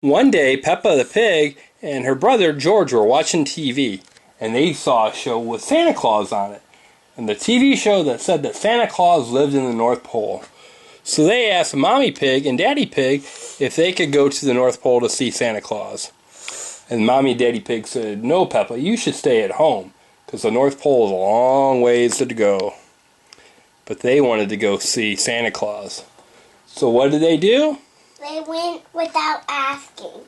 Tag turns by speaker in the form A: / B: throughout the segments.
A: One day, Peppa the Pig and her brother George were watching TV, and they saw a show with Santa Claus on it. And the TV show that said that Santa Claus lived in the North Pole. So they asked Mommy Pig and Daddy Pig if they could go to the North Pole to see Santa Claus. And Mommy and Daddy Pig said, "No, Peppa, you should stay at home, because the North Pole is a long ways to go." But they wanted to go see Santa Claus. So what did they do?
B: They went without asking.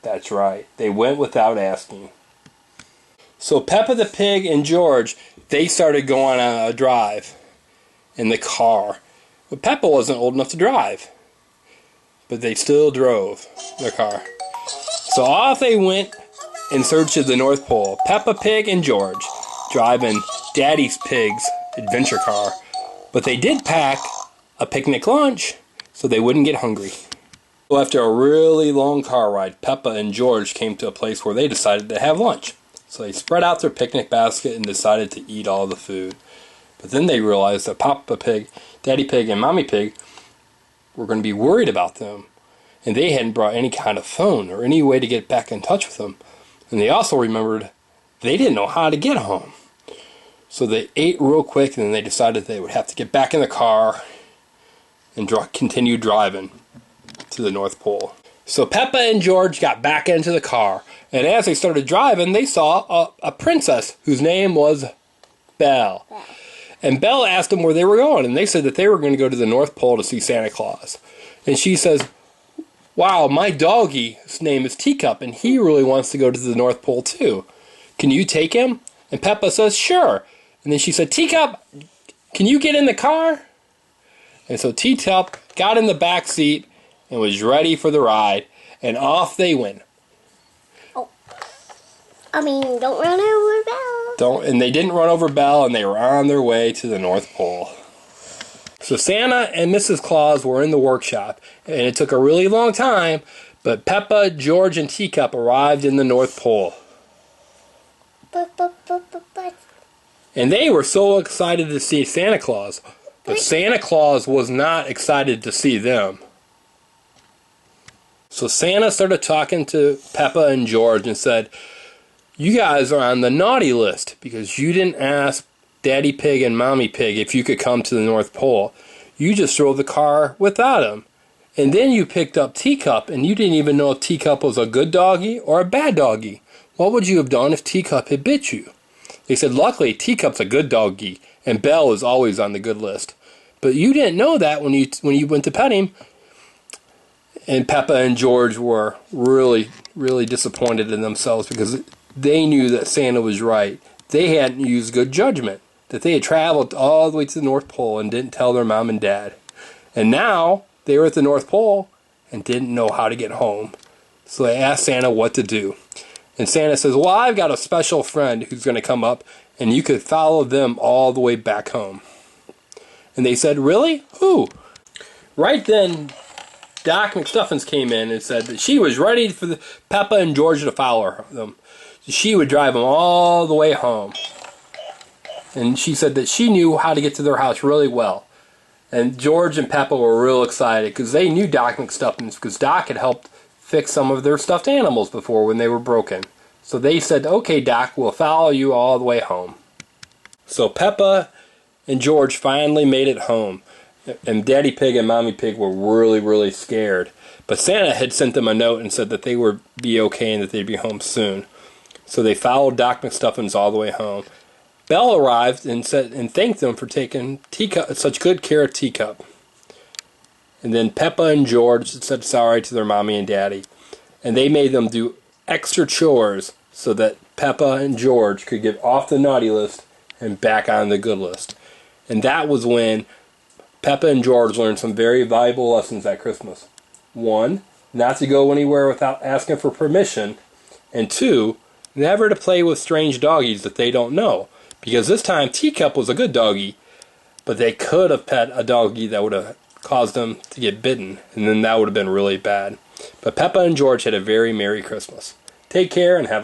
A: That's right. They went without asking. So Peppa the Pig and George, they started going on a drive in the car. But Peppa wasn't old enough to drive. But they still drove their car. So off they went in search of the North Pole. Peppa Pig and George driving Daddy Pig's adventure car. But they did pack a picnic lunch so they wouldn't get hungry. After a really long car ride, Peppa and George came to a place where they decided to have lunch. So they spread out their picnic basket and decided to eat all the food. But then they realized that Papa Pig, Daddy Pig, and Mommy Pig were going to be worried about them. And they hadn't brought any kind of phone or any way to get back in touch with them. And they also remembered they didn't know how to get home. So they ate real quick, and then they decided they would have to get back in the car and continue driving to the North Pole. So Peppa and George got back into the car, and as they started driving, they saw a princess whose name was Belle. And Belle asked them where they were going, and they said that they were going to go to the North Pole to see Santa Claus. And she says, "Wow, my doggie's name is Teacup, and he really wants to go to the North Pole too. Can you take him?" And Peppa says, "Sure." And then she said, "Teacup, can you get in the car?" And so Teacup got in the back seat and was ready for the ride, and off they went.
B: Don't run over Belle.
A: And they didn't run over Belle, and they were on their way to the North Pole. So Santa and Mrs. Claus were in the workshop, and it took a really long time, but Peppa, George, and Teacup arrived in the North Pole. And they were so excited to see Santa Claus, but Santa Claus was not excited to see them. So Santa started talking to Peppa and George and said, "You guys are on the naughty list because you didn't ask Daddy Pig and Mommy Pig if you could come to the North Pole. You just drove the car without them. And then you picked up Teacup, and you didn't even know if Teacup was a good doggy or a bad doggy. What would you have done if Teacup had bit you?" They said, "Luckily, Teacup's a good doggy, and Belle is always on the good list. But you didn't know that when you went to pet him." And Peppa and George were really, really disappointed in themselves because they knew that Santa was right. They hadn't used good judgment, that they had traveled all the way to the North Pole and didn't tell their mom and dad. And now they were at the North Pole and didn't know how to get home. So they asked Santa what to do. And Santa says, "Well, I've got a special friend who's going to come up, and you could follow them all the way back home." And they said, "Really? Who?" Right then, Doc McStuffins came in and said that she was ready for Peppa and George to follow them. She would drive them all the way home. And she said that she knew how to get to their house really well. And George and Peppa were real excited because they knew Doc McStuffins because Doc had helped fix some of their stuffed animals before when they were broken. So they said, "Okay, Doc, we'll follow you all the way home." So Peppa and George finally made it home. And Daddy Pig and Mommy Pig were really, really scared. But Santa had sent them a note and said that they would be okay and that they'd be home soon. So they followed Doc McStuffins all the way home. Belle arrived and thanked them for taking such good care of Teacup. And then Peppa and George said sorry to their mommy and daddy. And they made them do extra chores so that Peppa and George could get off the naughty list and back on the good list. And that was when Peppa and George learned some very valuable lessons at Christmas. 1, not to go anywhere without asking for permission. And 2, never to play with strange doggies that they don't know. Because this time Teacup was a good doggy, but they could have pet a doggy that would have caused them to get bitten, and then that would have been really bad. But Peppa and George had a very Merry Christmas. Take care and have a